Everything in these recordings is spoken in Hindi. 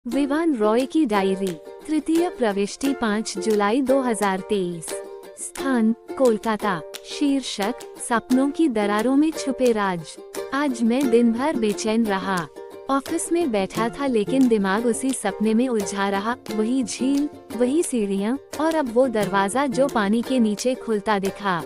विवान रॉय की डायरी। तृतीय प्रविष्टि 5 जुलाई 2023। स्थान कोलकाता। शीर्षक सपनों की दरारों में छुपे राज। आज मैं दिन भर बेचैन रहा। ऑफिस में बैठा था लेकिन दिमाग उसी सपने में उलझा रहा। वही झील, वही सीढ़ियाँ और अब वो दरवाजा जो पानी के नीचे खुलता दिखा।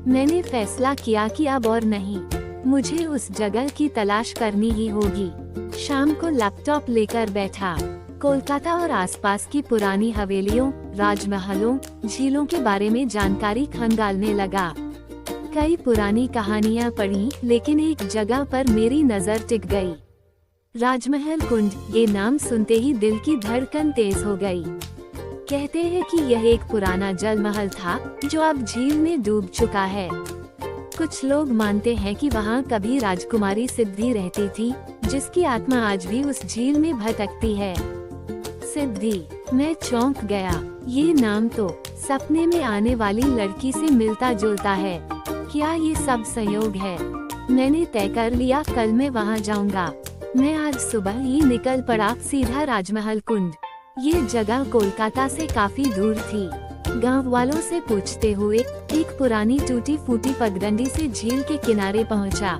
मैंने फैसला किया कि अब और नहीं, मुझे उस जगह की तलाश करनी ही होगी। शाम को लैपटॉप लेकर बैठा। कोलकाता और आसपास की पुरानी हवेलियों, राजमहलों, झीलों के बारे में जानकारी खंगालने लगा। कई पुरानी कहानियां पढ़ी लेकिन एक जगह पर मेरी नजर टिक गई। राजमहल कुंड। ये नाम सुनते ही दिल की धड़कन तेज हो गई। कहते हैं कि यह एक पुराना जल महल था जो अब झील में डूब चुका है। कुछ लोग मानते हैं कि वहाँ कभी राजकुमारी सिद्धि रहती थी, जिसकी आत्मा आज भी उस झील में भटकती है। सिद्धि। मैं चौंक गया। ये नाम तो सपने में आने वाली लड़की से मिलता जुलता है। क्या ये सब संयोग है? मैंने तय कर लिया, कल मैं वहाँ जाऊँगा। मैं आज सुबह ही निकल पड़ा, सीधा राजमहल कुंड। ये जगह कोलकाता से काफी दूर थी। गांव वालों से पूछते हुए एक पुरानी टूटी फूटी पगडंडी से झील के किनारे पहुंचा।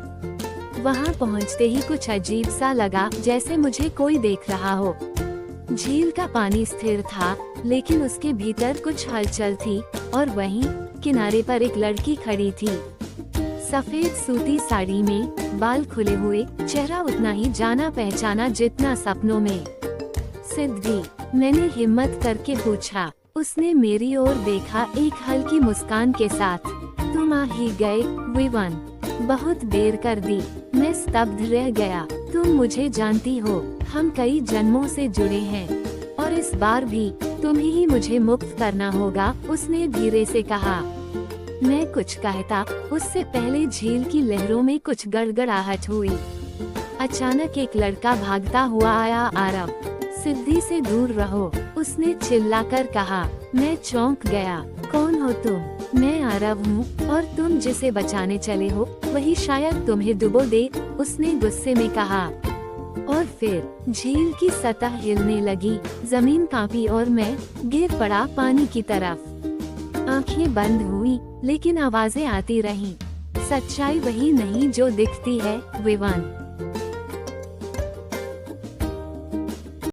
वहां पहुंचते ही कुछ अजीब सा लगा, जैसे मुझे कोई देख रहा हो। झील का पानी स्थिर था लेकिन उसके भीतर कुछ हलचल थी और वहीं किनारे पर एक लड़की खड़ी थी। सफेद सूती साड़ी में, बाल खुले हुए, चेहरा उतना ही जाना पहचाना जितना सपनों में। सिद्धि। मैंने हिम्मत करके पूछा। उसने मेरी ओर देखा एक हल्की मुस्कान के साथ। तुम आ ही गए विवान, बहुत देर कर दी। मैं स्तब्ध रह गया। तुम मुझे जानती हो, हम कई जन्मों से जुड़े हैं और इस बार भी तुम्हें ही मुझे मुक्त करना होगा, उसने धीरे से कहा। मैं कुछ कहता उससे पहले झील की लहरों में कुछ गड़गड़ाहट हुई। अचानक एक लड़का भागता हुआ आया। आरव, सिद्धि से दूर रहो, उसने चिल्लाकर कहा। मैं चौंक गया। कौन हो तुम? मैं आरव हूँ और तुम जिसे बचाने चले हो वही शायद तुम्हें डुबो दे, उसने गुस्से में कहा। और फिर झील की सतह हिलने लगी, जमीन कांपी और मैं गिर पड़ा पानी की तरफ। आंखें बंद हुई लेकिन आवाजें आती रहीं। सच्चाई वही नहीं जो दिखती है विवान।